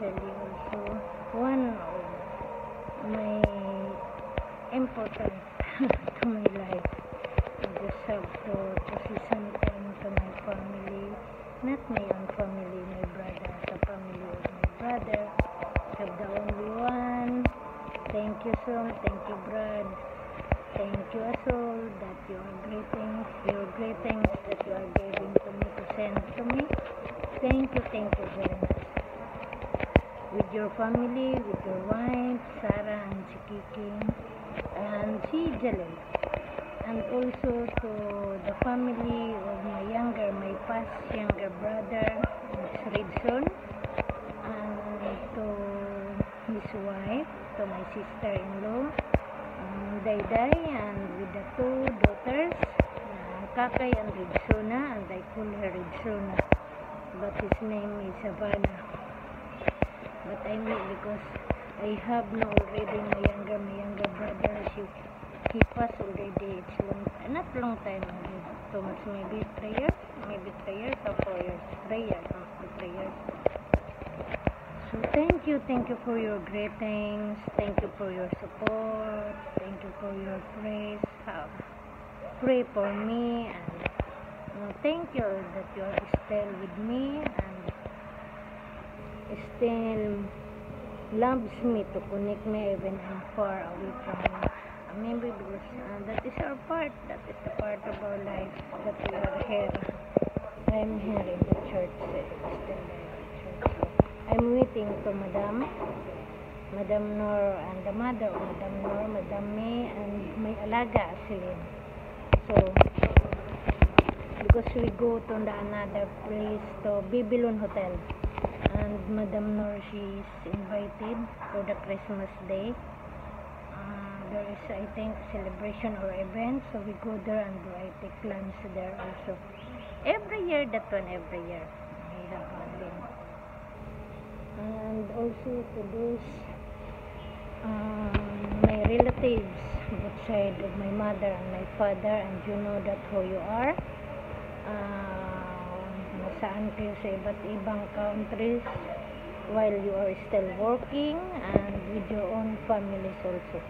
especially also one of my important to my life. I just have to see some time to my family, not my own family, my brother, the family of my brother. Have the only one. Thank you so much. Thank you, Brad. Thank you as all that your greetings that you are giving to me to send to me. Thank you very much. With your family, with your wife, Sarah and si Kiki, and si Jalil. And also to the family of my past younger brother, Ridson, and to his wife, to my sister-in-law, Dayday, and with the two daughters, Kakay and Ridsona, and I call her Ridsona, but his name is Savannah. But I mean, because I have no already my younger brother, he passed already. It's not long time already. So much, maybe 3 years or 4 years. 3 years, after 3 years. So thank you for your greetings, thank you for your support, thank you for your praise. Pray for me, and thank you that you are still with me and still loves me to connect me even I'm far away from you. Maybe because that is our part, that is the part of our life that we are here. I'm here in the church, still there in the church. I'm waiting to Madam Nor, and the mother of Madam Nor, Madam May, and my alaga, Celine. So, because we go to another place, to Babylon Hotel, and Madam Nor, she is invited for the Christmas Day. There is, I think, celebration or event, so we go there and I take lunch there also. Every year, that one, every year. I have been. And also to those my relatives, both side of my mother and my father, and you know that who you are. Nasaan kayo sa iba't ibang countries while you are still working, and with your own families also.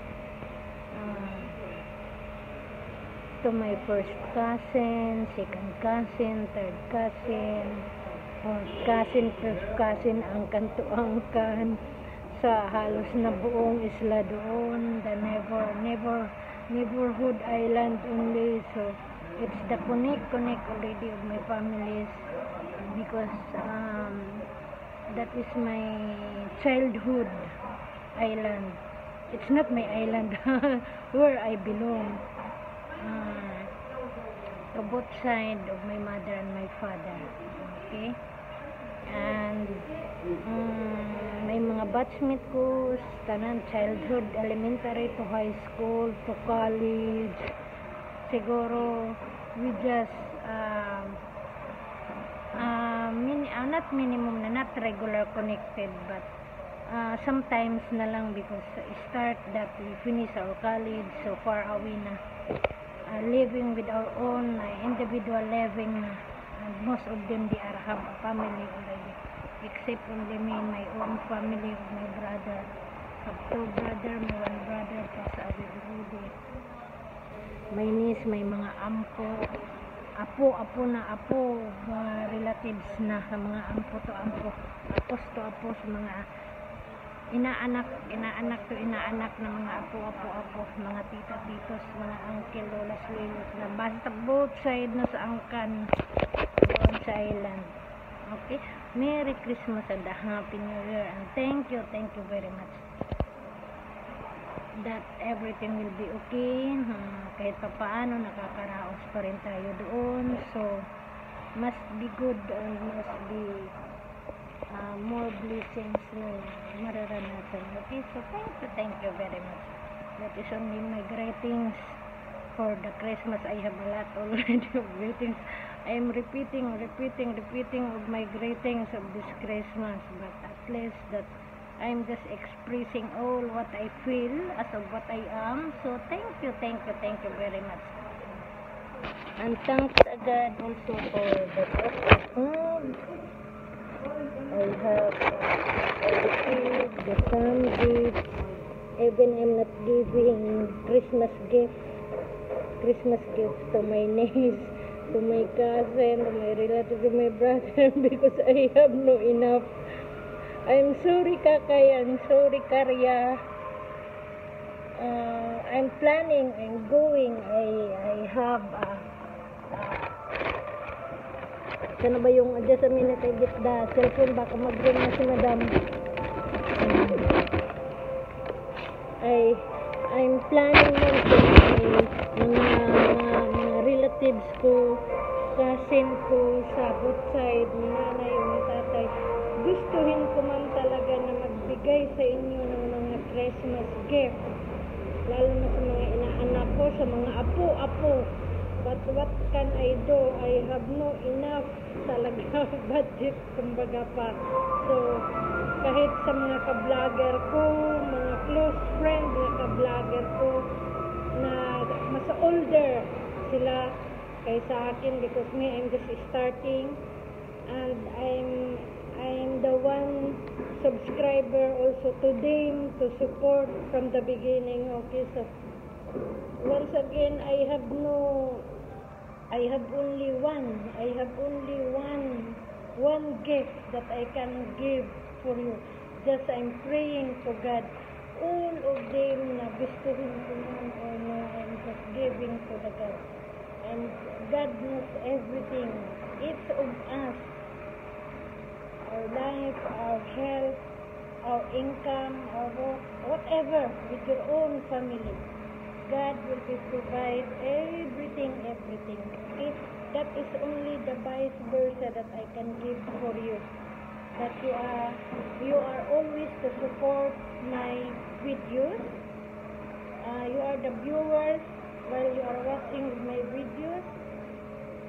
To my first cousin, second cousin, third cousin, fourth cousin, fifth cousin, angkan to angkan, sa halos na buong isla doon, the neighborhood island only. So it's the connect already of my families, because that is my childhood island. It's not my island where I belong. To both side of my mother and my father. Okay? And may mga batchmate ko, tanan, childhood, elementary to high school to college. Siguro we just not minimum na, not regular connected, but sometimes na lang, because start that we finish our college so far away na, living with our own individual living na, and most of them they are have a family already, except only me and my own family of my brother. Have two brother, my one brother pass away already. My niece, may mga apo, relatives na, mga apos to apos, mga inaanak na mga apo, mga tita-titos, mga uncle, lolas, lolos na basta both side na sa angkan doon sa island. Okay? Merry Christmas and a Happy New Year, and thank you very much that everything will be okay. Kahit pa paano nakakaraos pa rin tayo doon, so must be good and must be more blessings na mararanasan. Okay, so thank you very much. That is only my greetings for the Christmas. I have a lot already of greetings. I am repeating of my greetings of this Christmas, but at least that I'm just expressing all what I feel as of what I am. So thank you very much. And thanks again also for the food. I have received the some gifts. Even I'm not giving Christmas gifts to my niece, to my cousin, to my relative, to my brother because I have no enough. I'm sorry, Kakay. I'm sorry, Karya. I'm planning. I'm going. I have sana ba yung just a minute I get the cellphone baka mag-ring na si madam. I'm planning lang sa mga relatives ko, cousin ko sa both side, ni nanay o ni tatay. Gustuhin ko man talaga na magbigay sa inyo ng mga Christmas gift, lalo na sa mga inaanak ko, sa mga apo-apo. But what can I do? I have no enough talaga budget, kumbaga pa. So, kahit sa mga ka-vlogger ko, mga close friend na ka-vlogger ko, na mas older sila kaysa akin because me, I'm just starting. And I'm the one subscriber also to them to support from the beginning. Okay, so once again, I have only one gift that I can give for you. Just I'm praying to God. All of them na gustuhin ko man or no, I'm just giving to the God. And God knows everything. Each of us, our life, our health, our income, or whatever, with your own family. God will provide everything. Okay? That is only the vice versa that I can give for you. That you are always to support my videos. You are the viewers while you are watching my videos.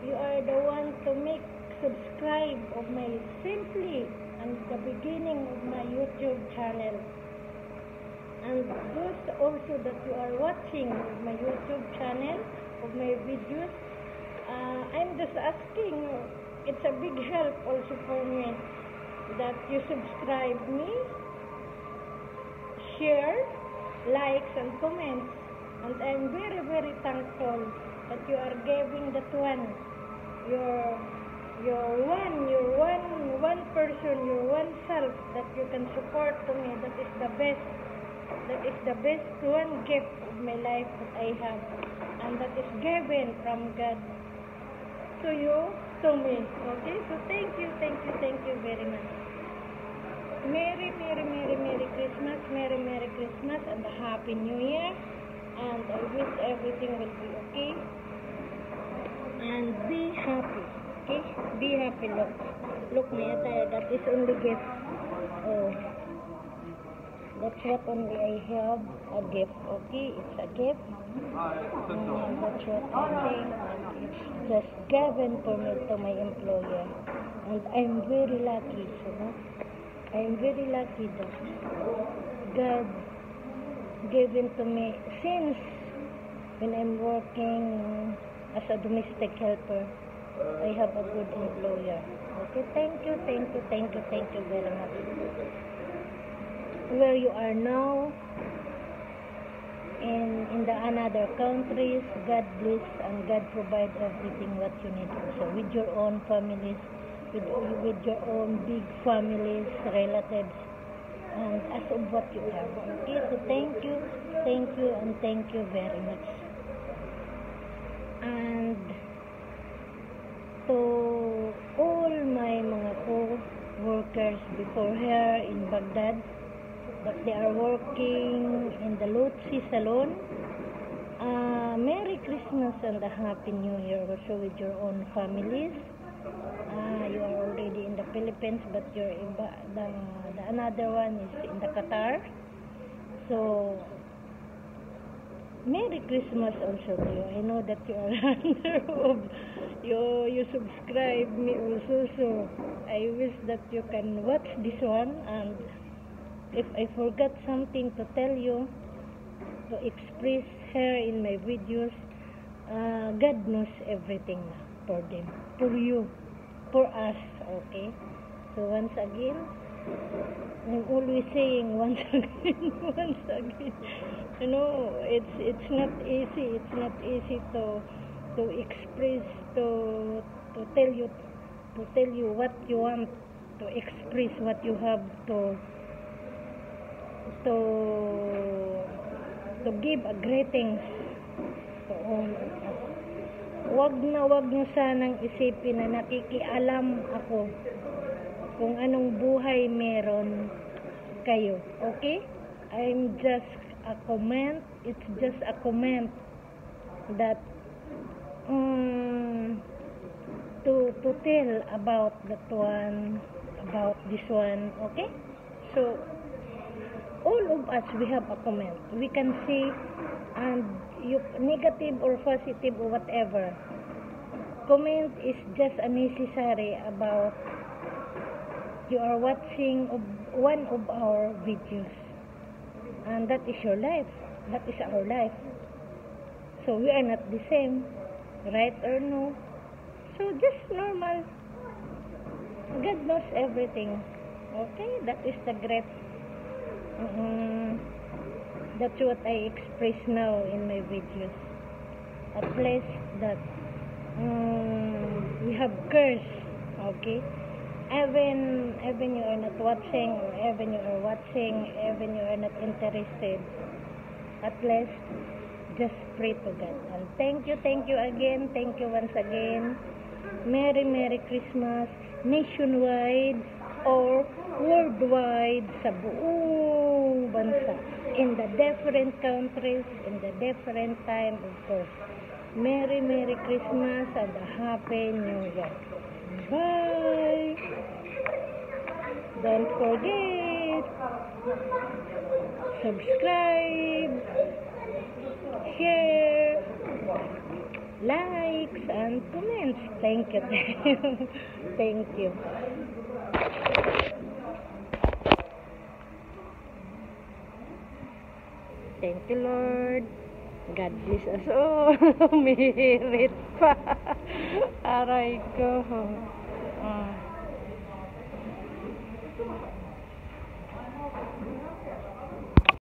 You are the one to make subscribe of my simply and the beginning of my YouTube channel. And those also that you are watching my YouTube channel of my videos, I'm just asking, it's a big help also for me that you subscribe me, share, likes and comments, and I'm very, very thankful that you are giving that one, your one person, your one self that you can support to me. That is the best. That is the best one gift of my life that I have, and that is given from God to you, to me. Okay, so thank you very much. Merry Christmas and a Happy New Year, and I wish everything will be okay, and be happy. Okay, be happy. Look, my attire, that is only gift. Oh, that's what only I have, a gift. Okay, it's a gift. And that's what I'm saying. It's just given for me to my employer. And I'm very lucky, I'm very lucky that God gave it to me since when I'm working as a domestic helper. I have a good employer. Okay, thank you very much. Where you are now, in the another countries, God bless and God provide everything what you need also with your own families, with your own big families, relatives, and as of what you have. Okay, so thank you very much. And to all my mga co-workers before here in Baghdad, that they are working in the Lutfi Salon, Merry Christmas and a Happy New Year also with your own families. You are already in the Philippines, but you're in the another one is in the Qatar. So Merry Christmas also to you. I know that you are under of you subscribe me also, so I wish that you can watch this one, and if I forgot something to tell you, to express here in my videos, God knows everything for them, for you, for us, okay? So once again, I'm always saying once again, once again. You know, it's not easy. It's not easy to express, to tell you what you want, to express what you have, to give a greetings to all of us. Wag nyo sanang isipin na nakikialam ako kung anong buhay meron kayo. Okay? I'm just a comment. It's just a comment that to tell about that one, about this one. Okay? So all of us, we have a comment. We can see, and you negative or positive or whatever. Comment is just a necessary about you are watching one of our videos, and that is your life. That is our life. So we are not the same, right or no? So just normal. God knows everything. Okay, that is the great. That's what I express now in my videos. At least that we have curse. Okay. Even you are not watching, or even you are watching, even you are not interested, at least just pray to God. And thank you again, thank you once again. Merry Christmas, nationwide or worldwide, sa buong bansa, in the different countries, in the different time, of course. Merry Christmas and a Happy New Year. Bye! Don't forget, subscribe, share, likes, and comments. Thank you. Thank you. Thank you, Lord. God bless us all. Merit pa. Aray ko.